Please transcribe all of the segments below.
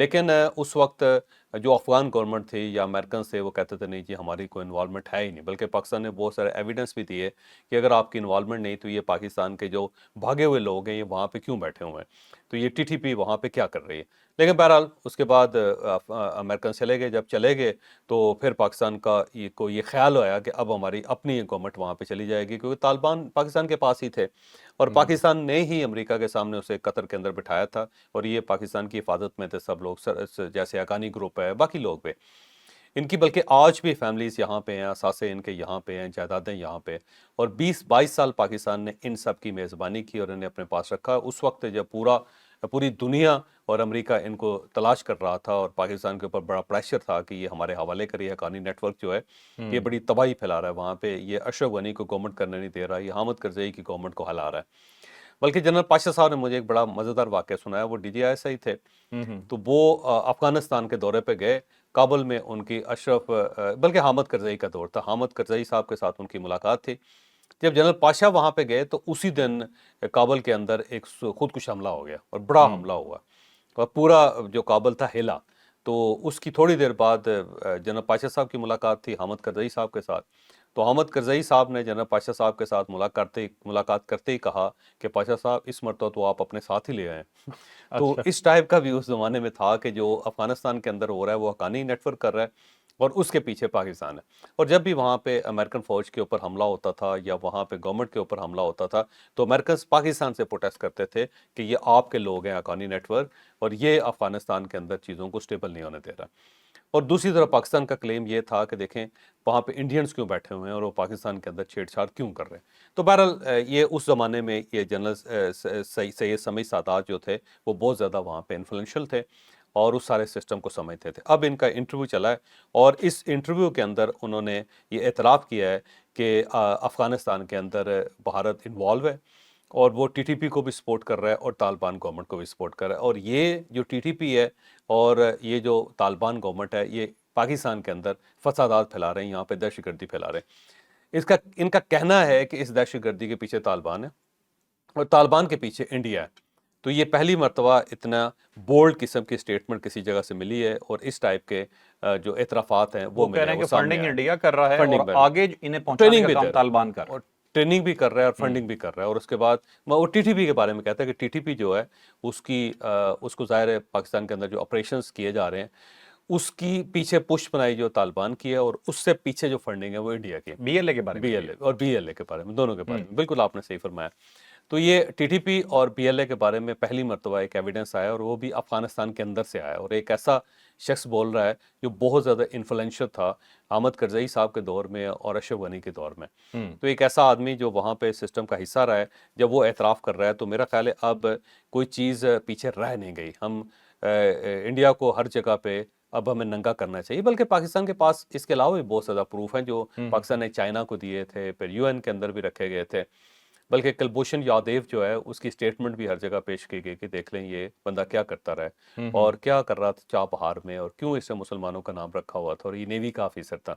لیکن اس وقت جو افغان گورنمنٹ تھی یا امریکن تھے وہ کہتے تھے نہیں جی ہماری کوئی انوالومنٹ ہے ہی نہیں، بلکہ پاکستان نے بہت سارے ایویڈنس بھی دیے کہ اگر آپ کی انوالومنٹ نہیں تو یہ پاکستان کے جو بھاگے ہوئے لوگ ہیں یہ وہاں پہ کیوں بیٹھے ہوئے ہیں، تو یہ ٹی ٹی پی وہاں پہ کیا کر رہی ہے۔ لیکن بہرحال اس کے بعد امریکن چلے گئے، جب چلے گئے تو پھر پاکستان کا یہ خیال آیا کہ اب ہماری اپنی گورنمنٹ وہاں پہ چلی جائے گی، کیونکہ طالبان پاکستان کے پاس ہی تھے اور پاکستان نے ہی امریکہ کے سامنے اسے قطر کے اندر بٹھایا تھا، اور یہ پاکستان کی حفاظت میں تھے سب لوگ، جیسے حقانی گروپ ہے باقی لوگ بھی ان کی، بلکہ آج بھی فیملیز یہاں پہ ہیں، اثاثے ان کے یہاں پہ ہیں، جائیدادیں یہاں پہ، اور 22 سال پاکستان نے ان سب کی میزبانی کی اور انہیں اپنے پاس رکھا۔ اس وقت جب پوری دنیا اور امریکہ ان کو تلاش کر رہا تھا اور پاکستان کے اوپر بڑا پریشر تھا کہ یہ ہمارے حوالے کریے، حقانی نیٹ ورک جو ہے یہ بڑی تباہی پھیلا رہا ہے وہاں پہ، یہ اشرف غنی کو گورنمنٹ کرنے نہیں دے رہا، یہ حامد کرزئی کی گورنمنٹ کو ہلا رہا ہے۔ بلکہ جنرل پاشا صاحب نے مجھے ایک بڑا مزیدار واقعہ سنایا، وہ ڈی جی آئی سے ہی تھے، تو وہ افغانستان کے دورے پہ گئے، کابل میں ان کی بلکہ حامد کرزئی کا دور تھا، حامد کرزئی صاحب کے ساتھ ان کی ملاقات تھی۔ جب جنرل پاشا وہاں پہ گئے تو اسی دن کابل کے اندر ایک خودکش حملہ ہو گیا اور بڑا حملہ ہوا اور پورا جو کابل تھا ہلا۔ تو اس کی تھوڑی دیر بعد جنرل پاشا صاحب کی ملاقات تھی حامد کرزئی صاحب کے ساتھ، تو حامد کرزئی صاحب نے جنرل پاشا صاحب کے ساتھ ملاقات کرتے ہی کہا کہ پاشا صاحب اس مرتبہ تو آپ اپنے ساتھ ہی لے آئیں۔ تو اس ٹائپ کا بھی اس زمانے میں تھا کہ جو افغانستان کے اندر ہو رہا ہے وہ حقانی نیٹ ورک کر رہا ہے اور اس کے پیچھے پاکستان ہے، اور جب بھی وہاں پہ امریکن فوج کے اوپر حملہ ہوتا تھا یا وہاں پہ گورنمنٹ کے اوپر حملہ ہوتا تھا تو امریکنز پاکستان سے پروٹیسٹ کرتے تھے کہ یہ آپ کے لوگ ہیں حقانی نیٹ ورک، اور یہ افغانستان کے اندر چیزوں کو سٹیبل نہیں ہونے دے رہا۔ اور دوسری طرف پاکستان کا کلیم یہ تھا کہ دیکھیں وہاں پہ انڈینز کیوں بیٹھے ہوئے ہیں اور وہ پاکستان کے اندر چھیڑ چھاڑ کیوں کر رہے ہیں۔ تو بہرحال یہ اس زمانے میں یہ جنرل سید سمیع سادات جو تھے وہ بہت زیادہ وہاں پہ انفلوئنشل تھے اور اس سارے سسٹم کو سمجھتے تھے۔ اب ان کا انٹرویو چلا ہے اور اس انٹرویو کے اندر انہوں نے یہ اعتراف کیا ہے کہ افغانستان کے اندر بھارت انوالو ہے اور وہ ٹی ٹی پی کو بھی سپورٹ کر رہا ہے اور طالبان گورنمنٹ کو بھی سپورٹ کر رہا ہے، اور یہ جو ٹی ٹی پی ہے اور یہ جو طالبان گورنمنٹ ہے یہ پاکستان کے اندر فسادات پھیلا رہے ہیں، یہاں پہ دہشت گردی پھیلا رہے ہیں۔ ان کا کہنا ہے کہ اس دہشت گردی کے پیچھے طالبان ہے اور طالبان کے پیچھے انڈیا ہے۔ تو یہ پہلی مرتبہ اتنا بولڈ قسم کی سٹیٹمنٹ کسی جگہ سے ملی ہے، اور اس ٹائپ کے جو اعترافات ہیں وہ کہہ رہے ملے، ہیں وہ کہ سامنے فنڈنگ آئے۔ انڈیا کر رہا ہے اور فنڈنگ آگے انہیں پہنچانے ٹریننگ کا بھی کام دے رہا طالبان کر ہے، رہا اور ٹریننگ بھی کر رہا ہے اور فنڈنگ بھی کر رہا ہے۔ اور اس کے بعد وہ ٹی ٹی پی کے بارے میں کہتا ہے کہ ٹی ٹی پی جو ہے اس کو ظاہر ہے پاکستان کے اندر جو آپریشنز کیے جا رہے ہیں اس کی پیچھے پش بنائی جو طالبان کی ہے، اور اس سے پیچھے جو فنڈنگ ہے وہ انڈیا کی ہے، بی ایل اے کے بارے میں بی ایل اے اور بی ایل اے کے بارے میں، دونوں کے بارے میں بالکل آپ نے صحیح فرمایا۔ تو یہ ٹی ٹی پی اور بی ایل اے کے بارے میں پہلی مرتبہ ایک ایویڈنس آیا، اور وہ بھی افغانستان کے اندر سے آیا، اور ایک ایسا شخص بول رہا ہے جو بہت زیادہ انفلوئنشل تھا حامد کرزئی صاحب کے دور میں اور اشرف غنی کے دور میں۔ تو ایک ایسا آدمی جو وہاں پہ سسٹم کا حصہ رہا ہے، جب وہ اعتراف کر رہا ہے تو میرا خیال ہے اب کوئی چیز پیچھے رہ نہیں گئی۔ ہم انڈیا کو ہر جگہ پہ اب ہمیں ننگا کرنا چاہیے، بلکہ پاکستان کے پاس اس کے علاوہ بھی بہت زیادہ پروف ہیں جو پاکستان نے چائنا کو دیے تھے، پھر یو این کے اندر بھی رکھے گئے تھے، بلکہ کلبھوشن یادیو جو ہے اس کی سٹیٹمنٹ بھی ہر جگہ پیش کی گئی کہ دیکھ لیں یہ بندہ کیا کرتا رہا ہے اور کیا کر رہا تھا چابہار میں، اور کیوں اس سے مسلمانوں کا نام رکھا ہوا تھا، اور یہ نیوی کا آفیسر تھا۔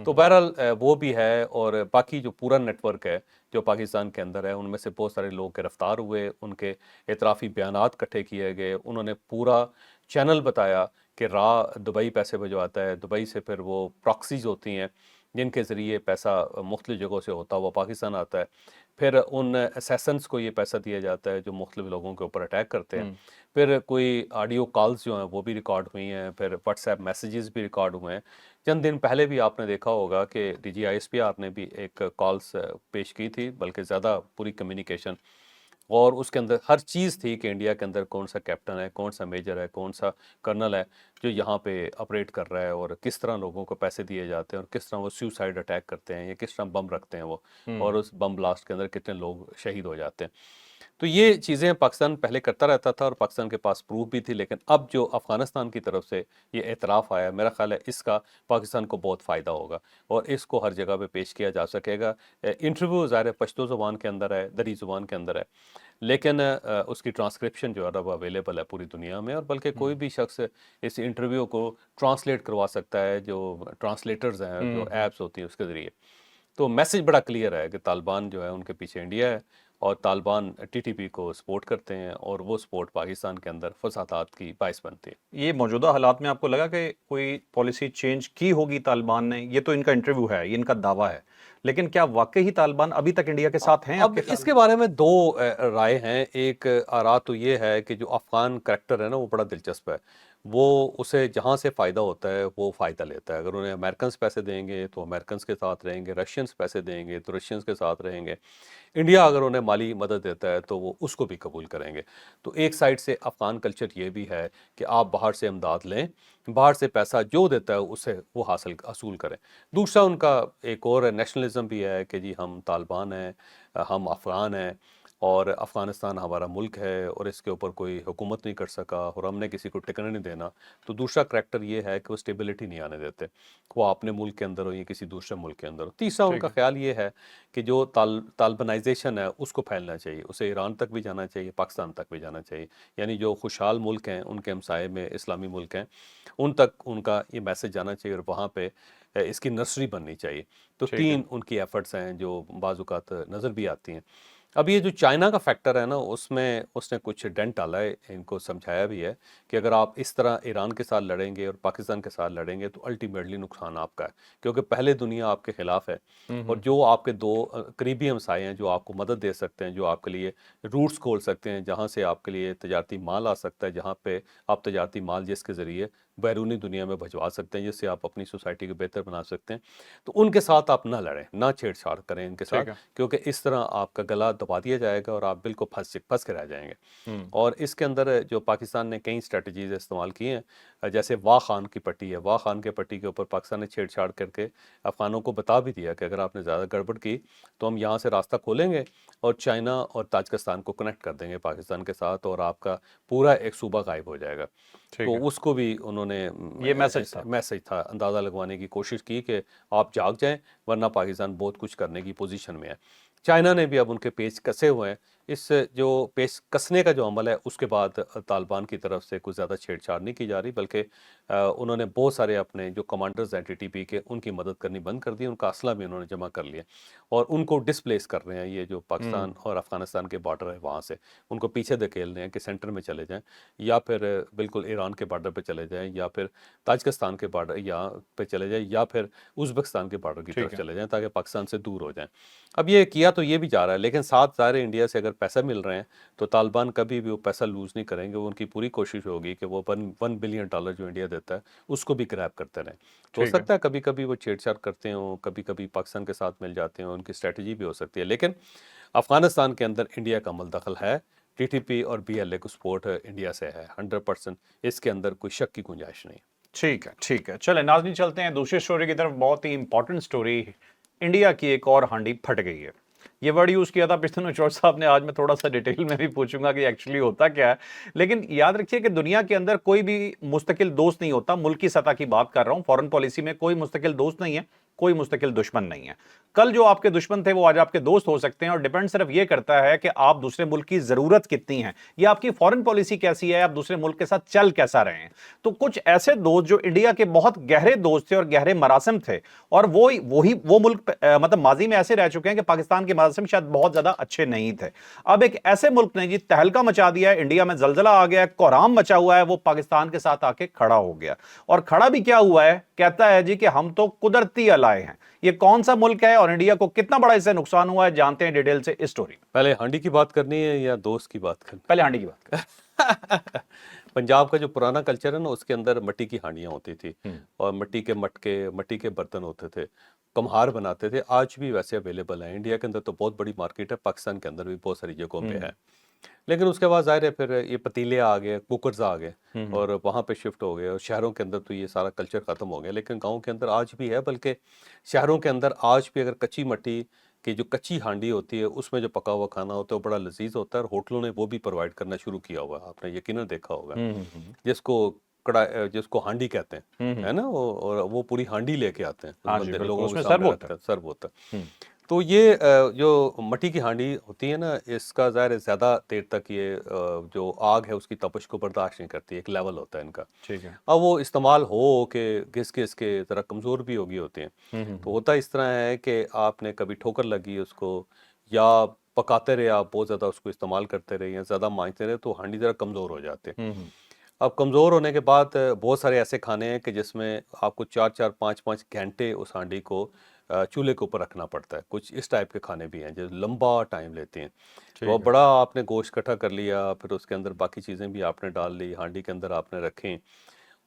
تو بہرحال وہ بھی ہے، اور باقی جو پورا نیٹ ورک ہے جو پاکستان کے اندر ہے ان میں سے بہت سارے لوگ گرفتار ہوئے، ان کے اعترافی بیانات اکٹھے کیے گئے، انہوں نے پورا چینل بتایا کہ دبئی پیسے بھجواتا ہے، دبئی سے پھر وہ پراکسیز ہوتی ہیں جن کے ذریعے پیسہ مختلف جگہوں سے ہوتا ہے وہ پاکستان آتا ہے، پھر ان اسیسنس کو یہ پیسہ دیا جاتا ہے جو مختلف لوگوں کے اوپر اٹیک کرتے ہیں، پھر کوئی آڈیو کالز جو ہیں وہ بھی ریکارڈ ہوئی ہیں، پھر واٹس ایپ میسیجز بھی ریکارڈ ہوئے ہیں۔ چند دن پہلے بھی آپ نے دیکھا ہوگا کہ D G I S P R نے بھی ایک کالز پیش کی تھی، بلکہ زیادہ پوری کمیونیکیشن، اور اس کے اندر ہر چیز تھی کہ انڈیا کے اندر کون سا کیپٹن ہے، کون سا میجر ہے، کون سا کرنل ہے جو یہاں پہ آپریٹ کر رہا ہے، اور کس طرح لوگوں کو پیسے دیے جاتے ہیں، اور کس طرح وہ سیوسائڈ اٹیک کرتے ہیں یا کس طرح بم رکھتے ہیں وہ، اور اس بم بلاسٹ کے اندر کتنے لوگ شہید ہو جاتے ہیں۔ تو یہ چیزیں پاکستان پہلے کرتا رہتا تھا اور پاکستان کے پاس پروف بھی تھی، لیکن اب جو افغانستان کی طرف سے یہ اعتراف آیا میرا خیال ہے اس کا پاکستان کو بہت فائدہ ہوگا اور اس کو ہر جگہ پہ پیش کیا جا سکے گا۔ انٹرویو ظاہر پشتو زبان کے اندر ہے، دری زبان کے اندر ہے، لیکن اس کی ٹرانسکرپشن جو ہے وہ اویلیبل ہے پوری دنیا میں، اور بلکہ کوئی بھی شخص اس انٹرویو کو ٹرانسلیٹ کروا سکتا ہے، جو ٹرانسلیٹرز ہیں جو ایپس ہوتی ہیں اس کے ذریعے۔ تو میسج بڑا کلیئر ہے کہ طالبان جو ہے ان کے پیچھے انڈیا ہے، اور طالبان TTP کو سپورٹ کرتے ہیں اور وہ سپورٹ پاکستان کے اندر فسادات کی باعث بنتی ہے۔ یہ موجودہ حالات میں آپ کو لگا کہ کوئی پالیسی چینج کی ہوگی طالبان نے؟ یہ تو ان کا انٹرویو ہے، یہ ان کا دعویٰ ہے، لیکن کیا واقعی طالبان ابھی تک انڈیا کے ساتھ ہیں آپ اب کے اس خیال کے بارے میں دو رائے ہیں۔ ایک آراء تو یہ ہے کہ جو افغان کریکٹر ہے نا وہ بڑا دلچسپ ہے، وہ اسے جہاں سے فائدہ ہوتا ہے وہ فائدہ لیتا ہے۔ اگر انہیں امریکنز پیسے دیں گے تو امریکنز کے ساتھ رہیں گے، رشینز پیسے دیں گے تو رشینز کے ساتھ رہیں گے، انڈیا اگر انہیں مالی مدد دیتا ہے تو وہ اس کو بھی قبول کریں گے۔ تو ایک سائڈ سے افغان کلچر یہ بھی ہے کہ آپ باہر سے امداد لیں، باہر سے پیسہ جو دیتا ہے اسے وہ حصول کریں۔ دوسرا ان کا ایک اور نیشنلزم بھی ہے کہ جی ہم طالبان ہیں، ہم افغان ہیں اور افغانستان ہمارا ملک ہے اور اس کے اوپر کوئی حکومت نہیں کر سکا اور ہم نے کسی کو ٹکنے نہیں دینا۔ تو دوسرا کریکٹر یہ ہے کہ وہ اسٹیبلٹی نہیں آنے دیتے، وہ اپنے ملک کے اندر ہو یا کسی دوسرے ملک کے اندر ہو۔ تیسرا ان ٹھیک کا ہے، خیال یہ ہے کہ جو طالبانائزیشن ہے اس کو پھیلنا چاہیے، اسے ایران تک بھی جانا چاہیے، پاکستان تک بھی جانا چاہیے، یعنی جو خوشحال ملک ہیں ان کے ہمسائے میں اسلامی ملک ہیں ان تک ان کا یہ میسج جانا چاہیے اور وہاں پہ اس کی نرسری بننی چاہیے۔ تو ٹھیک ہے، تین ان کی ایفرٹس ہیں جو بعض اوقات نظر بھی آتی ہیں۔ اب یہ جو چائنا کا فیکٹر ہے نا اس میں اس نے کچھ ڈنٹ ڈالا ہے، ان کو سمجھایا بھی ہے کہ اگر آپ اس طرح ایران کے ساتھ لڑیں گے اور پاکستان کے ساتھ لڑیں گے تو الٹیمیٹلی نقصان آپ کا ہے، کیونکہ پہلے دنیا آپ کے خلاف ہے اور جو آپ کے دو قریبی ہمسائے ہیں جو آپ کو مدد دے سکتے ہیں، جو آپ کے لیے روٹس کھول سکتے ہیں، جہاں سے آپ کے لیے تجارتی مال آ سکتا ہے، جہاں پہ آپ تجارتی مال جس کے ذریعے بیرونی دنیا میں بھجوا سکتے ہیں، جس سے آپ اپنی سوسائٹی کو بہتر بنا سکتے ہیں، تو ان کے ساتھ آپ نہ لڑیں، نہ چھیڑ چھاڑ کریں ان کے ٹھیک ساتھ، ہے، کیونکہ اس طرح آپ کا گلا دبا دیا جائے گا اور آپ بالکل پھنس کے رہ جائیں گے۔ ہوں، اور اس کے اندر جو پاکستان نے کئی اسٹریٹجیز استعمال کی ہیں، جیسے واہ خان کی پٹی ہے، واہ خان کے پٹی کے اوپر پاکستان نے چھیڑ چھاڑ کر کے افغانوں کو بتا بھی دیا کہ اگر آپ نے زیادہ گڑبڑ کی تو ہم یہاں سے راستہ کھولیں گے اور چائنا اور تاجکستان کو کنیکٹ کر دیں گے پاکستان کے ساتھ اور آپ کا پورا ایک صوبہ غائب ہو جائے گا۔ ٹھیک ہے، تو اس کو بھی انہوں نے یہ میسج تھا۔ میسج تھا، اندازہ لگوانے کی کوشش کی کہ آپ جاگ جائیں ورنہ پاکستان بہت کچھ کرنے کی پوزیشن میں ہے۔ چائنا نے بھی اب ان کے پیچ کسے ہوئے ہیں، اس جو پیچ کسنے کا جو عمل ہے اس کے بعد طالبان کی طرف سے کچھ زیادہ چھیڑ چھاڑ نہیں کی جا رہی، بلکہ انہوں نے بہت سارے اپنے جو کمانڈرز ہیں TTP کے ان کی مدد کرنی بند کر دی، ان کا اسلحہ بھی انہوں نے جمع کر لیا اور ان کو ڈسپلیس کر رہے ہیں، یہ جو پاکستان اور افغانستان کے بارڈر ہے وہاں سے ان کو پیچھے دھکیل رہے ہیں کہ سینٹر میں چلے جائیں یا پھر بالکل ایران کے بارڈر پہ چلے جائیں یا پھر تاجکستان کے بارڈر یہاں پہ چلے جائیں یا پھر ازبکستان کے بارڈر کی ٹھیک طرف ہے، چلے جائیں تاکہ پاکستان سے دور ہو جائیں۔ اب یہ کیا تو یہ بھی جا رہا ہے، لیکن ساتھ ظاہر انڈیا سے اگر پیسہ مل رہے ہیں تو طالبان کبھی بھی وہ پیسہ لوز نہیں کریں گے، وہ ان کی پوری کوشش ہوگی کہ وہ $1 بلین جو انڈیا دیتا ہے اس کو بھی گریب کرتے رہیں۔ تو ہو ٹھیک ہے، سکتا ہے کبھی کبھی وہ چھیڑ چھاڑ کرتے ہوں، کبھی کبھی پاکستان کے ساتھ مل جاتے ہیں، ان کی اسٹریٹجی بھی ہو سکتی ہے، لیکن افغانستان کے اندر انڈیا کا عمل دخل ہے، TTP اور BLA کو سپورٹ انڈیا سے ہے 100%، اس کے اندر کوئی شک کی گنجائش نہیں۔ ٹھیک ہے، ٹھیک ہے، چلیں ناظرین چلتے ہیں دوسری سٹوری کی طرف۔ بہت ہی امپورٹنٹ سٹوری، انڈیا کی ایک اور ہانڈی پھٹ گئی ہے۔ یہ ورڈ یوز کیا تھا پشتن میں چور صاحب نے، آج میں تھوڑا سا ڈیٹیل میں بھی پوچھوں گا کہ ایکچولی ہوتا کیا ہے، لیکن یاد رکھیے کہ دنیا کے اندر کوئی بھی مستقل دوست نہیں ہوتا۔ ملک کی سطح کی بات کر رہا ہوں، فورن پالیسی میں کوئی مستقل دوست نہیں ہے، کوئی مستقل دشمن نہیں ہے۔ کل جو آپ کے دشمن تھے وہ آج آپ کے دوست ہو سکتے ہیں، اور ڈیپینڈ صرف یہ کرتا ہے کہ آپ دوسرے ملک کی ضرورت کتنی ہے یا آپ کی فورن پالیسی کیسی ہے، آپ دوسرے ملک کے ساتھ چل کیسا رہے ہیں۔ تو کچھ ایسے دوست جو انڈیا کے بہت گہرے دوست تھے اور گہرے مراسم تھے، اور وہ ملک مطلب ماضی میں ایسے رہ چکے ہیں کہ پاکستان کے مراسم شاید بہت زیادہ اچھے نہیں تھے۔ اب ایک ایسے ملک نے جی تہلکہ مچا دیا ہے، انڈیا میں زلزلہ آ گیا ہے، کوہرام مچا ہوا ہے، وہ پاکستان کے ساتھ آ کے کھڑا ہو گیا۔ اور کھڑا بھی کیا ہوا ہے، کہتا ہے جی کہ ہم تو قدرتی الائے ہیں۔ یہ کون سا ملک ہے اور انڈیا کو کتنا بڑا اس سے نقصان ہوا ہے، جانتے ہیں ڈیٹیل سے اس سٹوری میں۔ پہلے ہانڈی کی بات کرنی ہے یا دوست کی بات کرنی پہلے ہانڈی کی بات کریں۔ ہے؟ پنجاب کا جو پرانا کلچر ہے نا اس کے اندر مٹی کی ہانڈیاں ہوتی تھی اور مٹی کے مٹکے، مٹی کے برتن ہوتے تھے، کمہار بناتے تھے، آج بھی ویسے اویلیبل ہیں۔ انڈیا کے اندر تو بہت بڑی مارکیٹ ہے، پاکستان کے اندر بھی بہت ساری جگہوں پہ ہے، لیکن اس کے بعد ظاہر ہے پھر یہ پتیلے آ گئے، کوکرز آ گئے اور وہاں پہ شفٹ ہو گئے، اور شہروں کے اندر تو یہ سارا کلچر ختم ہو گیا، لیکن گاؤں کے اندر آج بھی ہے، بلکہ شہروں کے اندر آج بھی اگر کچی مٹی کہ جو کچی ہانڈی ہوتی ہے اس میں جو پکا ہوا کھانا ہوتا ہے وہ بڑا لذیذ ہوتا ہے، اور ہوٹلوں نے وہ بھی پرووائڈ کرنا شروع کیا ہوا ہے، آپ نے یقیناً دیکھا ہوگا، جس کو جس کو ہانڈی کہتے ہیں، ہے نا، اور وہ پوری ہانڈی لے کے آتے ہیں، ہاں اس جی بندے بالکل، لوگوں اس کے میں سامنے سرو رکھ ہوتا کر سرو ہوتا ہے۔ ہے۔ تو یہ جو مٹی کی ہانڈی ہوتی ہے نا، اس کا ظاہر ہے زیادہ دیر تک یہ جو آگ ہے اس کی تپش کو برداشت نہیں کرتی، ایک لیول ہوتا ہے ان کا، ٹھیک ہے۔ اب وہ استعمال ہو کہ گھس گھس کے ذرا کمزور بھی ہوگی ہوتے ہیں، تو ہوتا اس طرح ہے کہ آپ نے کبھی ٹھوکر لگی اس کو، یا پکاتے رہے آپ، بہت زیادہ اس کو استعمال کرتے رہے یا زیادہ مانجتے رہے تو ہانڈی ذرا کمزور ہو جاتے ہیں۔ اب کمزور ہونے کے بعد بہت سارے ایسے کھانے ہیں کہ جس میں آپ کو 4-4 5-5 گھنٹے اس ہانڈی کو چولہے کے اوپر رکھنا پڑتا ہے۔ کچھ اس ٹائپ کے کھانے بھی ہیں جو لمبا ٹائم لیتے ہیں۔ تو اب بڑا آپ نے گوشت اکٹھا کر لیا، پھر اس کے اندر باقی چیزیں بھی آپ نے ڈال لی، ہانڈی کے اندر آپ نے رکھیں،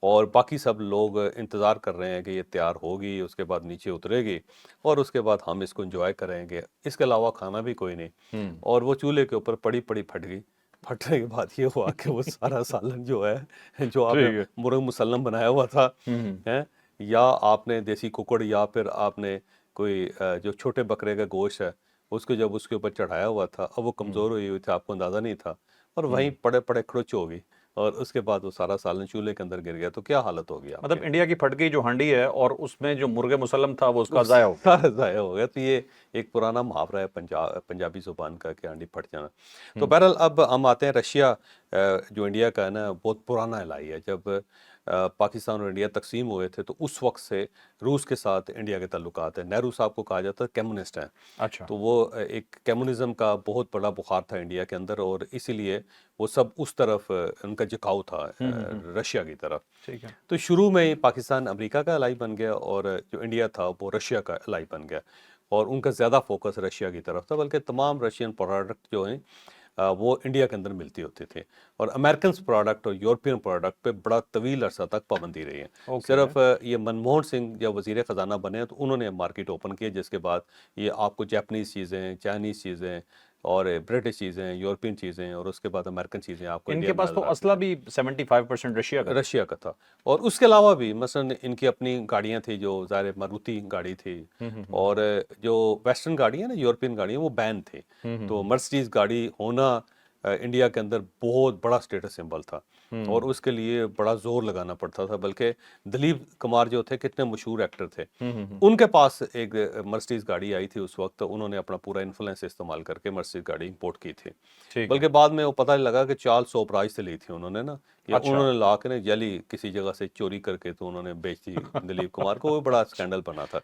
اور باقی سب لوگ انتظار کر رہے ہیں کہ یہ تیار ہوگی، اس کے بعد نیچے اترے گی اور اس کے بعد ہم اس کو انجوائے کریں گے۔ اس کے علاوہ کھانا بھی کوئی نہیں، اور وہ چولہے کے اوپر پڑی پھٹ گئی۔ پھٹنے کے بعد یہ ہوا کہ وہ سارا سالن جو ہے، جو آپ نے مرغ مسلم بنایا ہوا تھا، یا آپ نے دیسی ککڑ یا پھر آپ نے کوئی جو چھوٹے بکرے کا گوشت ہے اس کو جب اس کے اوپر چڑھایا ہوا تھا، اب وہ کمزور ہوئی تھی، آپ کو اندازہ نہیں تھا، اور وہیں پڑے کھڑچ ہو گئی، اور اس کے بعد وہ سارا سالن چولہے کے اندر گر گیا، تو کیا حالت ہو گیا؟ مطلب انڈیا کی پھٹ گئی جو ہانڈی ہے اور اس میں جو مرغ مسلم تھا وہ اس کا ضائع ہو گیا، سارا ضائع ہو گیا۔ تو یہ ایک پرانا محاورہ ہے پنجابی زبان کا کہ ہانڈی پھٹ جانا۔ تو بہرحال اب ہم آتے ہیں رشیا، جو انڈیا کا ہے نا، بہت پرانا علائی ہے۔ جب پاکستان اور انڈیا تقسیم ہوئے تھے تو اس وقت سے روس کے ساتھ انڈیا کے تعلقات ہیں۔ نہرو صاحب کو کہا جاتا ہے کمیونسٹ ہیں، اچھا تو وہ ایک کمیونزم کا بہت بڑا بخار تھا انڈیا کے اندر، اور اسی لیے وہ سب اس طرف ان کا جھکاؤ تھا، رشیا کی طرف۔ ٹھیک ہے، تو شروع میں ہی پاکستان امریکہ کا الائی بن گیا، اور جو انڈیا تھا وہ رشیا کا الائی بن گیا، اور ان کا زیادہ فوکس رشیا کی طرف تھا، بلکہ تمام رشین پروڈکٹ جو ہیں وہ انڈیا کے اندر ملتی ہوتے تھے، اور امریکنز پروڈکٹ اور یورپین پروڈکٹ پہ بڑا طویل عرصہ تک پابندی رہی ہے۔ صرف یہ منموہن سنگھ جب وزیر خزانہ بنے تو انہوں نے مارکیٹ اوپن کیا، جس کے بعد یہ آپ کو جاپنیز چیزیں، چائنیز چیزیں اور برٹش چیزیں، یورپین چیزیں، اور اس کے بعد امریکن چیزیں آپ کو ان انڈیا کے میں پاس تو نظر آتی اسلحہ بھی 75% رشیا کا رشیا کا تھا۔ اور اس کے علاوہ بھی مثلا ان کی اپنی گاڑیاں تھیں، جو ظاہر ماروتی گاڑی تھی، اور جو ویسٹرن گاڑی ہیں نا، یورپین گاڑی ہیں، وہ بین تھی۔ تو مرسڈیز گاڑی ہونا انڈیا کے اندر بہت بڑا اسٹیٹس سمبل تھا، اور اس کے لیے بڑا زور لگانا پڑتا تھا۔ بلکہ دلیپ کمار جو تھے، کتنے مشہور ایکٹر تھے، ان کے پاس ایک مرسڈیز گاڑی آئی تھی اس وقت، انہوں نے اپنا پورا انفلوئنس استعمال کر کے مرسڈیز گاڑی امپورٹ کی تھی، بلکہ بعد میں وہ پتہ لگا کہ چارلس سوبراج سے لی تھی انہوں نے نا، یا انہوں نے لا کے نا جلی کسی جگہ سے چوری کر کے تو انہوں نے بیچ دی دلیپ کمار کو، وہ بڑا اسکینڈل بنا تھا۔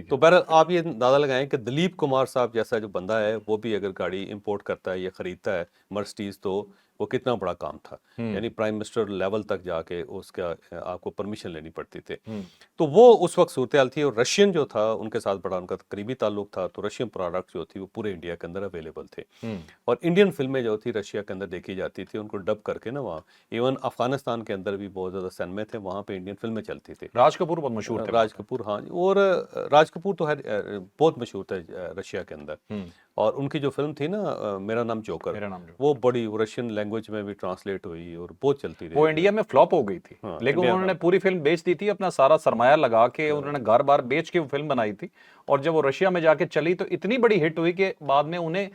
تو بہرحال آپ یہ اندازہ لگائیں کہ دلیپ کمار صاحب جیسا جو بندہ ہے، وہ بھی اگر گاڑی امپورٹ کرتا ہے یا خریدتا ہے مرسڈیز، تو وہ کتنا بڑا کام تھا، یعنی پرائم منسٹر لیول تک جا کے اس کا آپ کو پرمیشن لینی پڑتی تھی۔ تو وہ اس وقت صورتحال تھی، اور رشین جو تھا ان کے ساتھ بڑا ان کا قریبی تعلق تھا، تو رشین پروڈکٹ جو تھی وہ پورے انڈیا کے اندر اویلیبل تھے، اور انڈین فلمیں جو تھی رشیا کے اندر دیکھی جاتی تھی، ان کو ڈب کر کے نا وہاں، ایون افغانستان کے اندر بھی بہت زیادہ سینمے تھے، وہاں پہ انڈین فلمیں چلتی تھی۔ راج کپور بہت مشہور تھے، راج کپور، ہاں، اور راج کپور تو بہت مشہور تھے رشیا کے اندر، اور ان کی جو فلم تھی نا میرا نام جوکر، وہ بڑی رشین لینگویج میں بھی ٹرانسلیٹ ہوئی اور بہت چلتی رہی۔ وہ انڈیا میں فلاپ ہو گئی تھی، لیکن انہوں نے پوری فلم بیچ دی تھی، اپنا سارا سرمایہ لگا کے انہوں نے گھر بار بیچ کے وہ فلم بنائی تھی، اور جب وہ رشیا میں جا کے چلی تو اتنی بڑی ہٹ ہوئی کہ بعد میں انہیں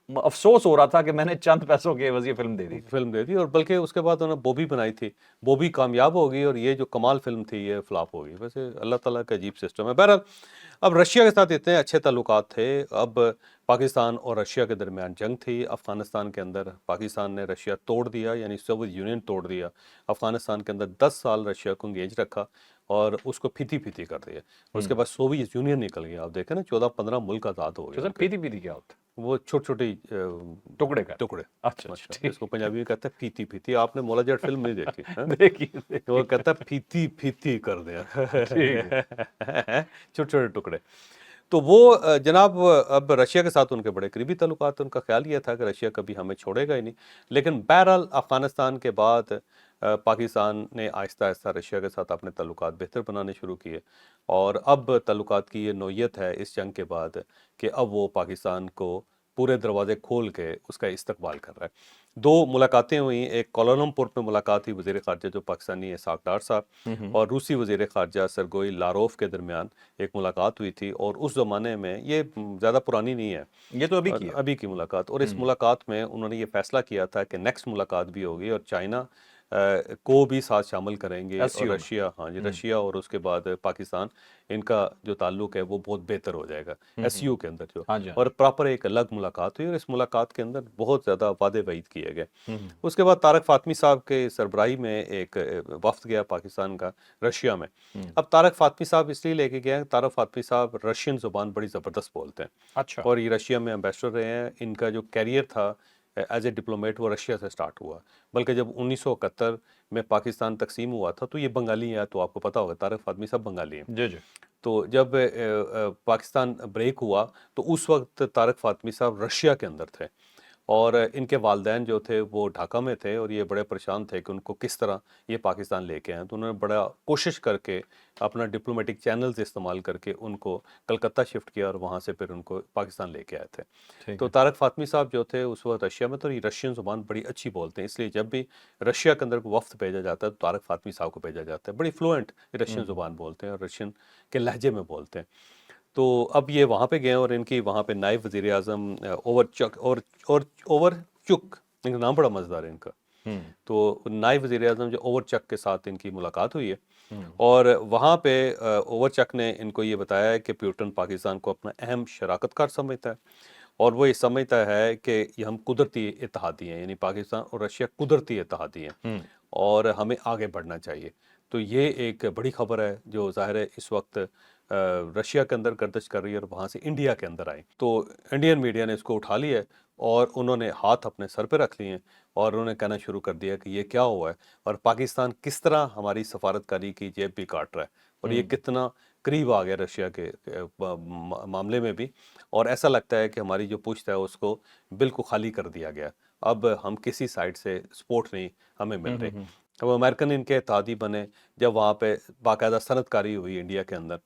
افسوس ہو رہا تھا کہ میں نے چند پیسوں کے عوض یہ فلم دے دی، اور بلکہ اس کے بعد انہوں نے بوبی بنائی تھی، بوبی کامیاب ہو گئی، اور یہ جو کمال فلم تھی یہ فلاپ ہو گئی۔ ویسے اللہ تعالیٰ کا عجیب سسٹم ہے۔ بہرحال اب رشیا کے ساتھ اتنے اچھے تعلقات تھے، اب پاکستان اور رشیا کے درمیان جنگ تھی افغانستان کے اندر، پاکستان نے رشیا توڑ دیا، یعنی سوویت یونین توڑ دیا، افغانستان کے اندر 10 سال رشیا کو انگیج رکھا اور اس کو پھیتی کر دیا، اس کے بعد سوویت یونین نکل گیا۔ آپ دیکھیں نا 14-15 ملک آزاد ہو گئے۔ پھیتی کیا ہوتا وہ چھوٹی ٹکڑے، اچھا، اس کو پنجابی میں کہتے ہیں پھیتی۔ آپ نے مولا جٹ فلم نہیں دیکھی؟ دیکھیے وہ کہتا ہے پھیتی کر دیا، چھوٹے ٹکڑے۔ تو وہ جناب اب رشیا کے ساتھ ان کے بڑے قریبی تعلقات، ان کا خیال یہ تھا کہ رشیا کبھی ہمیں چھوڑے گا ہی نہیں، لیکن بہرحال افغانستان کے بعد پاکستان نے آہستہ آہستہ رشیا کے ساتھ اپنے تعلقات بہتر بنانے شروع کیے، اور اب تعلقات کی یہ نوعیت ہے اس جنگ کے بعد کہ اب وہ پاکستان کو پورے دروازے کھول کے اس کا استقبال کر رہا ہے۔ 2 ملاقاتیں ہوئیں، ایک کوالالمپور میں ملاقات ہوئی وزیر خارجہ جو پاکستانی ہے اسحاق ڈار صاحب، اور روسی وزیر خارجہ سرگوئی لاروف کے درمیان ایک ملاقات ہوئی تھی، اور اس زمانے میں یہ زیادہ پرانی نہیں ہے، یہ تو ابھی کی ملاقات، اور اس ملاقات میں انہوں نے یہ فیصلہ کیا تھا کہ نیکسٹ ملاقات بھی ہوگی، اور چائنا کو بھی ساتھ شامل کریں گے، اور SCO میں۔ رشیا، ہاں جی، رشیا اور اس کے بعد پاکستان، ان کا جو تعلق ہے وہ بہت بہتر ہو جائے گا ایس یو کے اندر جو، ہاں جی ہاں اور پراپر ایک الگ ملاقات ہوئی، اور اس ملاقات کے اندر بہت زیادہ وعدے وعید کیے گئے۔ جی۔ اس کے بعد طارق فاطمی صاحب کے سربراہی میں ایک وفد گیا پاکستان کا رشیا میں۔ اب طارق فاطمی صاحب اس لیے لے کے گئے ہیں، طارق فاطمی صاحب رشین زبان بڑی زبردست بولتے ہیں، اچھا۔ اور یہ رشیا میں امبیسڈر رہے ہیں۔ ان کا جو کیریئر تھا ایز اے ڈپلومیٹ وہ رشیا سے سٹارٹ ہوا، بلکہ جب 1971 میں پاکستان تقسیم ہوا تھا تو یہ بنگالی ہیں، تو آپ کو پتہ ہوگا طارق فاطمی صاحب بنگالی ہیں۔ جی جی۔ تو جب پاکستان بریک ہوا تو اس وقت طارق فاطمی صاحب رشیا کے اندر تھے، اور ان کے والدین جو تھے وہ ڈھاکہ میں تھے، اور یہ بڑے پریشان تھے کہ ان کو کس طرح یہ پاکستان لے کے آئیں، تو انہوں نے بڑا کوشش کر کے اپنا ڈپلومیٹک چینلز استعمال کر کے ان کو کلکتہ شفٹ کیا، اور وہاں سے پھر ان کو پاکستان لے کے آئے تھے۔ ٹھیک تو ہے۔ طارق فاطمی صاحب جو تھے اس وقت رشیا میں، تو یہ رشین زبان بڑی اچھی بولتے ہیں، اس لیے جب بھی رشیا کے اندر کوئی وفد بھیجا جاتا ہے تو طارق فاطمی صاحب کو بھیجا جاتا ہے۔ بڑی فلوئنٹ رشین زبان بولتے ہیں، اور رشین کے لہجے میں بولتے ہیں۔ تو اب یہ وہاں پہ گئے، اور ان کی وہاں پہ نائب وزیر اعظم اوور چک، ان کا نام بڑا مزیدار ہے ان کا، تو نائب وزیر اعظم جو اوور چک کے ساتھ ان کی ملاقات ہوئی ہے، اور وہاں پہ اوور چک نے ان کو یہ بتایا ہے کہ پیوٹن پاکستان کو اپنا اہم شراکت کار سمجھتا ہے، اور وہ یہ سمجھتا ہے کہ یہ ہم قدرتی اتحادی ہیں، یعنی پاکستان اور رشیا قدرتی اتحادی ہیں، اور ہمیں آگے بڑھنا چاہیے۔ تو یہ ایک بڑی خبر ہے جو ظاہر ہے اس وقت رشیا کے اندر گردش کر رہی ہے، اور وہاں سے انڈیا کے اندر آئی، تو انڈین میڈیا نے اس کو اٹھا لیا ہے، اور انہوں نے ہاتھ اپنے سر پہ رکھ لیے ہیں، اور انہوں نے کہنا شروع کر دیا کہ یہ کیا ہوا ہے، اور پاکستان کس طرح ہماری سفارتکاری کی جیب بھی کاٹ رہا ہے، اور یہ کتنا قریب آ گیا رشیا کے معاملے میں بھی، اور ایسا لگتا ہے کہ ہماری جو پشت ہے اس کو بالکل خالی کر دیا گیا، اب ہم کسی سائڈ سے سپورٹ نہیں ہمیں مل رہی۔ اب امریکن ان کے اتحادی بنے، جب وہاں پہ باقاعدہ صنعت کاری ہوئی انڈیا کے اندر،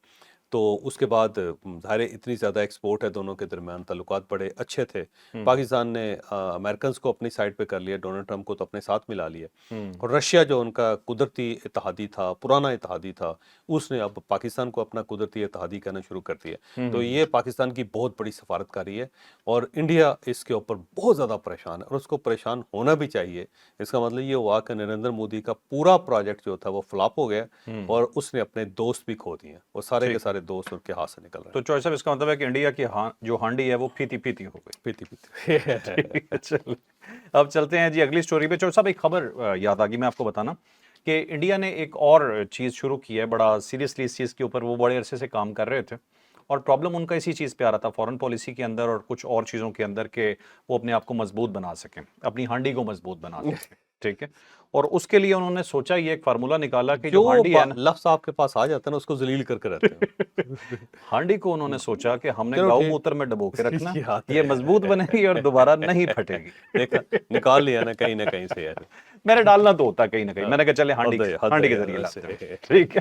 تو اس کے بعد ظاہر اتنی زیادہ ایکسپورٹ ہے، دونوں کے درمیان تعلقات بڑے اچھے تھے۔ پاکستان نے امریکنز کو اپنی سائڈ پہ کر لیا، ڈونلڈ ٹرمپ کو تو اپنے ساتھ ملا لیا، اور رشیا جو ان کا قدرتی اتحادی تھا، پرانا اتحادی تھا، اس نے اب پاکستان کو اپنا قدرتی اتحادی کہنا شروع کر دیا۔ تو یہ پاکستان کی بہت بڑی سفارتکاری ہے، اور انڈیا اس کے اوپر بہت زیادہ پریشان ہے، اور اس کو پریشان ہونا بھی چاہیے۔ اس کا مطلب یہ ہوا کہ نریندر مودی کا پورا پروجیکٹ جو تھا وہ فلاپ ہو گیا، اور اس نے اپنے دوست بھی کھو دیے، وہ سارے کے سارے دوست ان کے ہاتھ سے نکل رہے تو چوائس صاحب اس کا مطلب ہے کہ انڈیا کی جو ہانڈی ہے وہ پھیتی پھیتی ہو گئی۔ پیتی پیتی۔ چلیں اب چلتے ہیں جی اگلی سٹوری پہ۔ چوائس صاحب ایک خبر یاد آ گئی میں آپ کو بتانا کہ انڈیا نے ایک اور چیز شروع کی ہے بڑا سیریسلی، اس چیز کے اوپر وہ بڑے عرصے سے کام کر رہے تھے، اور پرابلم ان کا اسی چیز پہ آ رہا تھا، فورن پالیسی کے اندر اور کچھ اور چیزوں کے اندر، کہ وہ اپنے آپ کو مضبوط بنا سکیں، اپنی ہانڈی کو مضبوط بنا سکیں، ٹھیک ہے۔ اور اس کے لیے انہوں نے سوچا، یہ ایک فارمولا نکالا کہ جو جو ہانڈی ہے نا، لفظ آپ کے پاس آ جاتا ہے نا اس کو ذلیل کر کے رہتے ہیں۔ ہانڈی کو انہوں نے سوچا کہ ہم نے چلو گاؤ ٹھیک، موتر میں ڈبو کے رکھنا، یہ آتا یہ ہے۔ مضبوط بنے گی اور دوبارہ نہیں پھٹے گی۔ دیکھا، نکال لیا نا کہیں سے یار۔ میں نے ڈالنا تو ہوتا کہیں نہ کہیں، میں نے کہا چلے ہانڈی حد ہے کے یار ذریعے لاتے ہیں، ویسے۔ ٹھیک ہے۔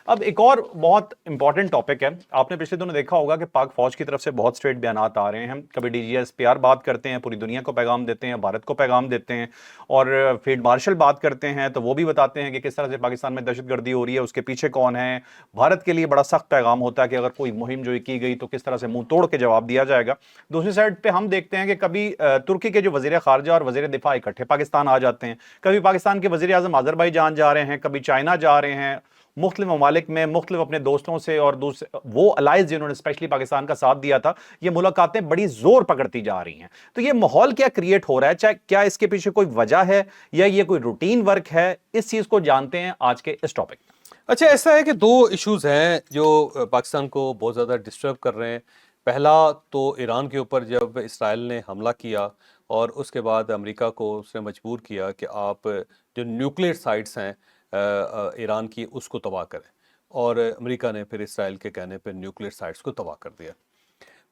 اب ایک اور بہت امپورٹنٹ ٹاپک ہے، آپ نے پچھلے دنوں دیکھا ہوگا کہ پاک فوج کی طرف سے بہت اسٹریٹ بیانات آ رہے ہیں، کبھی D G S P R بات کرتے ہیں، پوری دنیا کو پیغام دیتے ہیں، بھارت کو پیغام دیتے ہیں، اور فیلڈ مارشل بات کرتے ہیں تو وہ بھی بتاتے ہیں کہ کس طرح سے پاکستان میں دہشت گردی ہو رہی ہے، اس کے پیچھے کون ہے۔ بھارت کے لیے بڑا سخت پیغام ہوتا ہے کہ اگر کوئی مہم جو کی گئی تو کس طرح سے منہ توڑ کے جواب دیا جائے گا۔ دوسری سائڈ پہ ہم دیکھتے ہیں کہ کبھی ترکی کے جو وزیر خارجہ اور وزیر دفاع اکٹھے پاکستان آ جاتے ہیں، کبھی پاکستان کے وزیر اعظم آذربائیجان جا رہے ہیں، کبھی چائنا جا رہے ہیں، مختلف ممالک میں مختلف اپنے دوستوں سے اور دوسرے وہ الائز جنہوں نے اسپیشلی پاکستان کا ساتھ دیا تھا، یہ ملاقاتیں بڑی زور پکڑتی جا رہی ہیں۔ تو یہ ماحول کیا کریٹ ہو رہا ہے، چاہے کیا اس کے پیچھے کوئی وجہ ہے یا یہ کوئی روٹین ورک ہے، اس چیز کو جانتے ہیں آج کے اس ٹاپک میں۔ اچھا، ایسا ہے کہ دو ایشوز ہیں جو پاکستان کو بہت زیادہ ڈسٹرب کر رہے ہیں۔ پہلا تو ایران کے اوپر جب اسرائیل نے حملہ کیا، اور اس کے بعد امریکہ کو اس نے مجبور کیا کہ آپ جو نیوکلیئر سائٹس ہیں ایران کی اس کو تباہ کریں، اور امریکہ نے پھر اسرائیل کے کہنے پہ نیوکلیئر سائٹس کو تباہ کر دیا۔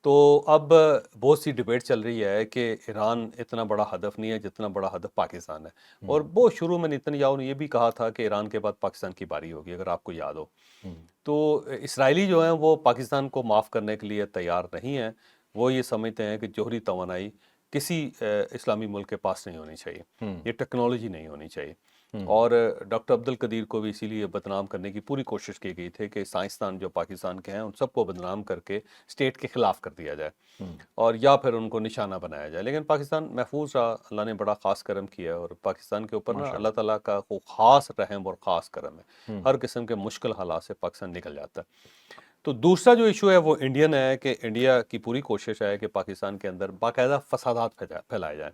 تو اب بہت سی ڈیبیٹ چل رہی ہے کہ ایران اتنا بڑا ہدف نہیں ہے جتنا بڑا ہدف پاکستان ہے، اور بہت شروع میں نتن یاہو نے یہ بھی کہا تھا کہ ایران کے بعد پاکستان کی باری ہوگی، اگر آپ کو یاد ہو۔ تو اسرائیلی جو ہیں وہ پاکستان کو معاف کرنے کے لیے تیار نہیں ہیں، وہ یہ سمجھتے ہیں کہ جوہری توانائی کسی اسلامی ملک کے پاس نہیں ہونی چاہیے، یہ ٹیکنالوجی نہیں ہونی چاہیے۔ اور ڈاکٹر عبد القدیر کو بھی اسی لیے بدنام کرنے کی پوری کوشش کی گئی تھی کہ سائنسدان جو پاکستان کے ہیں ان سب کو بدنام کر کے اسٹیٹ کے خلاف کر دیا جائے اور یا پھر ان کو نشانہ بنایا جائے، لیکن پاکستان محفوظ رہا، اللہ نے بڑا خاص کرم کیا ہے، اور پاکستان کے اوپر نا اللہ تعالیٰ کا خاص رحم اور خاص کرم ہے، ہر قسم کے مشکل حالات سے پاکستان نکل جاتا ہے۔ تو دوسرا جو ایشو ہے وہ انڈین ہے کہ انڈیا کی پوری کوشش ہے کہ پاکستان کے اندر باقاعدہ فسادات پھیلائے جائیں۔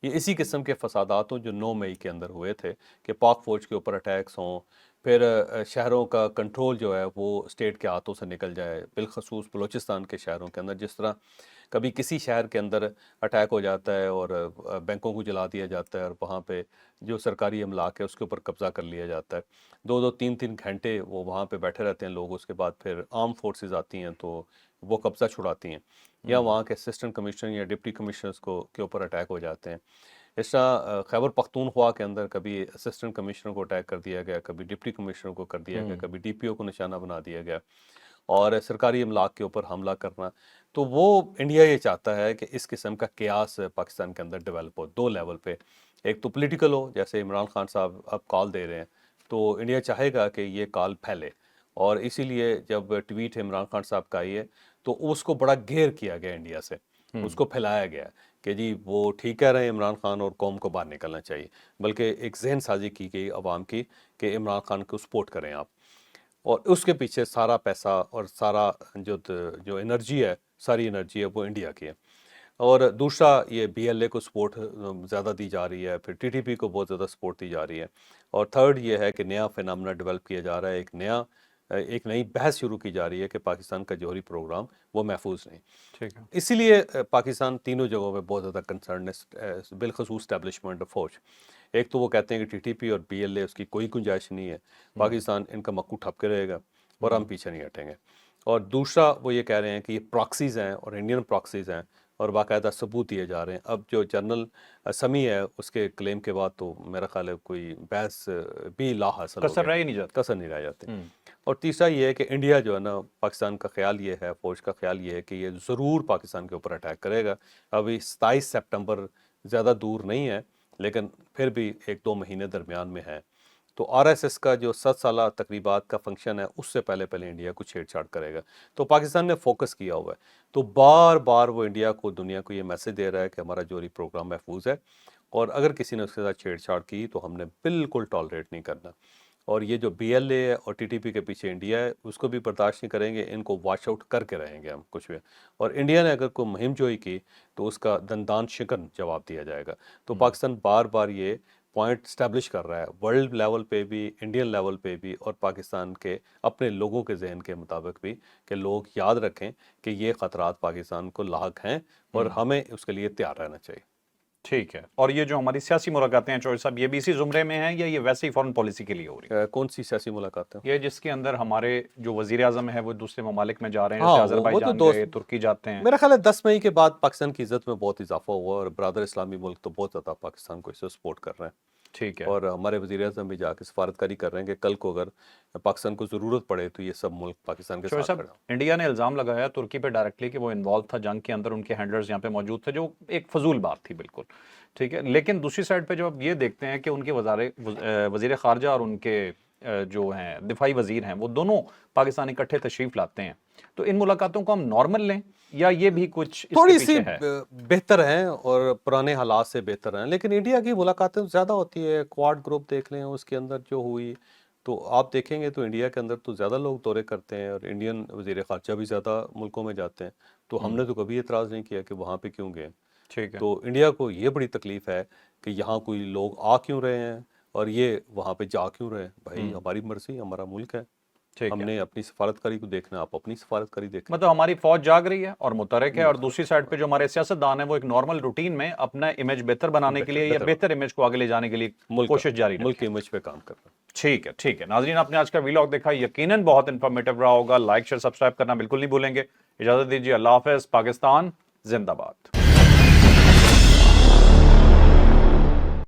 یہ اسی قسم کے فسادات ہوں جو 9 مئی کے اندر ہوئے تھے کہ پاک فوج کے اوپر اٹیکس ہوں، پھر شہروں کا کنٹرول جو ہے وہ اسٹیٹ کے ہاتھوں سے نکل جائے، بالخصوص بلوچستان کے شہروں کے اندر، جس طرح کبھی کسی شہر کے اندر اٹیک ہو جاتا ہے اور بینکوں کو جلا دیا جاتا ہے اور وہاں پہ جو سرکاری املاک ہے اس کے اوپر قبضہ کر لیا جاتا ہے، 2 3 گھنٹے وہ وہاں پہ بیٹھے رہتے ہیں لوگ، اس کے بعد پھر آرم فورسز آتی ہیں تو وہ قبضہ چھڑاتی ہیں، یا وہاں کے اسسٹنٹ کمشنر یا ڈپٹی کمشنرز کے اوپر اٹیک ہو جاتے ہیں۔ اس طرح خیبر پختونخوا کے اندر کبھی اسسٹنٹ کمشنر کو اٹیک کر دیا گیا، کبھی ڈپٹی کمشنر کو کر دیا گیا، کبھی ڈی پی او کو نشانہ بنا دیا گیا، اور سرکاری املاک کے اوپر حملہ کرنا۔ تو وہ انڈیا یہ چاہتا ہے کہ اس قسم کا قیاس پاکستان کے اندر ڈیولپ ہو 2 لیول پہ، ایک تو پولیٹیکل ہو، جیسے عمران خان صاحب اب کال دے رہے ہیں تو انڈیا چاہے گا کہ یہ کال پھیلے، اور اسی لیے جب ٹویٹ عمران خان صاحب کا آئی ہے تو اس کو بڑا گھیر کیا گیا انڈیا سے، اس کو پھیلایا گیا کہ جی وہ ٹھیک کہہ رہے ہیں عمران خان اور قوم کو باہر نکلنا چاہیے، بلکہ ایک ذہن سازی کی گئی عوام کی کہ عمران خان کو سپورٹ کریں آپ، اور اس کے پیچھے سارا پیسہ اور سارا جو انرجی ہے، ساری انرجی ہے وہ انڈیا کی ہے۔ اور دوسرا یہ بی ایل اے کو سپورٹ زیادہ دی جا رہی ہے، پھر ٹی ٹی پی کو بہت زیادہ سپورٹ دی جا رہی ہے، اور تھرڈ یہ ہے کہ نیا فینامنا ڈیولپ کیا جا رہا ہے، ایک نئی بحث شروع کی جا رہی ہے کہ پاکستان کا جوہری پروگرام وہ محفوظ نہیں۔ ٹھیک ہے، اسی لیے پاکستان تینوں جگہوں پہ بہت زیادہ کنسرن ہے، بالخصوص اسٹیبلشمنٹ آف فوج۔ ایک تو وہ کہتے ہیں کہ ٹی ٹی پی اور بی ایل اے اس کی کوئی گنجائش نہیں ہے، پاکستان ان کا مکو ٹھپ کے رہے گا اور ہم پیچھے نہیں ہٹیں گے، اور دوسرا وہ یہ کہہ رہے ہیں کہ یہ پراکسیز ہیں اور انڈین پراکسیز ہیں، اور باقاعدہ ثبوت دیے جا رہے ہیں۔ اب جو جنرل سمی ہے اس کے کلیم کے بعد تو میرا خیال ہے کوئی بحث بھی لا حاصل ہو کسر گیا، رہ ہی نہیں جاتا۔ کسر نہیں رہ جاتے۔ اور تیسرا یہ ہے کہ انڈیا جو ہے نا، پاکستان کا خیال یہ ہے، فوج کا خیال یہ ہے کہ یہ ضرور پاکستان کے اوپر اٹیک کرے گا۔ ابھی 27 سپٹمبر زیادہ دور نہیں ہے، لیکن پھر بھی 1-2 مہینے درمیان میں ہے، تو آر ایس ایس کا جو 7 سالہ تقریبات کا فنکشن ہے اس سے پہلے انڈیا کو چھیڑ چھاڑ کرے گا، تو پاکستان نے فوکس کیا ہوا ہے، تو بار بار وہ انڈیا کو، دنیا کو یہ میسج دے رہا ہے کہ ہمارا جوہری پروگرام محفوظ ہے، اور اگر کسی نے اس کے ساتھ چھیڑ چھاڑ کی تو ہم نے بالکل ٹالریٹ نہیں کرنا، اور یہ جو بی ایل اے اور ٹی ٹی پی کے پیچھے انڈیا ہے اس کو بھی برداشت نہیں کریں گے، ان کو واش آؤٹ کر کے رہیں گے ہم کچھ بھی، اور انڈیا نے اگر کوئی مہم جوئی کی تو اس کا دندان شکن جواب دیا جائے گا۔ تو پاکستان بار بار یہ پوائنٹ اسٹیبلش کر رہا ہے، ورلڈ لیول پہ بھی، انڈین لیول پہ بھی، اور پاکستان کے اپنے لوگوں کے ذہن کے مطابق بھی، کہ لوگ یاد رکھیں کہ یہ خطرات پاکستان کو لاحق ہیں اور ہمیں اس کے لیے تیار رہنا چاہیے۔ ٹھیک ہے، اور یہ جو ہماری سیاسی ملاقاتیں ہیں چوہدری صاحب، یہ بھی اسی زمرے میں ہیں یا یہ ویسے ہی فورن پالیسی کے لیے ہو رہی ہے؟ کون سی سیاسی ملاقات ہے؟ یہ جس کے اندر ہمارے جو وزیر اعظم ہے وہ دوسرے ممالک میں جا رہے ہیں، جیسے ہاں وہ آذربائیجان تو گئے، ترکی جاتے ہیں۔ میرا خیال ہے 10 مئی کے بعد پاکستان کی عزت میں بہت اضافہ ہوا، اور برادر اسلامی ملک تو بہت زیادہ پاکستان کو اس سے سپورٹ کر رہے ہیں، ٹھیک ہے، اور ہمارے وزیر اعظم بھی جا کے سفارتکاری کر رہے ہیں کہ کل کو اگر پاکستان کو ضرورت پڑے تو یہ سب ملک پاکستان کے شوہر ساتھ صاحب کھڑے ہوں۔ انڈیا نے الزام لگایا ترکی پہ ڈائریکٹلی کہ وہ انوالو تھا جنگ کے اندر، ان کے ہینڈلرز یہاں پہ موجود تھے، جو ایک فضول بات تھی بالکل، ٹھیک ہے، لیکن دوسری سائڈ پہ جب آپ یہ دیکھتے ہیں کہ ان کے وزیر خارجہ اور ان کے جو ہیں دفاعی وزیر ہیں وہ دونوں پاکستان اکٹھے تشریف لاتے ہیں، تو ان ملاقاتوں کو ہم نارمل لیں یا یہ بھی کچھ اس تھوڑی کے سی پیچھے ہے؟ بہتر ہیں اور پرانے حالات سے بہتر ہیں، لیکن انڈیا کی ملاقاتیں زیادہ ہوتی ہے، کوارڈ گروپ دیکھ لیں اس کے اندر جو ہوئی، تو آپ دیکھیں گے تو انڈیا کے اندر تو زیادہ لوگ دورے کرتے ہیں، اور انڈین وزیر خارجہ بھی زیادہ ملکوں میں جاتے ہیں، تو ہم نے تو کبھی اعتراض نہیں کیا کہ وہاں پہ کیوں گئے۔ ٹھیک ہے، تو انڈیا کو یہ بڑی تکلیف ہے کہ یہاں کوئی لوگ آ کیوں رہے ہیں اور یہ وہاں پہ جا کیوں رہے ہیں۔ بھائی ہماری مرضی، ہمارا ملک ہے، ٹھیک ہم ہے، نے اپنی سفارتکاری کو دیکھنا، آپ اپنی سفارتکاری دیکھیں۔ مطلب ہماری فوج جاگ رہی ہے اور متحرک ہے، اور دوسری سائڈ پہ جو ہمارے سیاستدان ہیں وہ ایک نارمل روٹین میں اپنا امیج بہتر بنانے کے لیے یا بہتر امیج کو آگے لے جانے کے لیے کوشش جاری ملک رکھیں۔ کے امیج پہ کام کر رہے ہیں۔ ٹھیک ہے، ٹھیک ہے ناظرین، آپ نے آج کا ویلاگ دیکھا، یقیناً بہت انفارمیٹیو رہا ہوگا، لائک شیئر سبسکرائب کرنا بالکل نہیں بھولیں گے۔ اجازت دیجیے، اللہ حافظ، پاکستان زندہ باد۔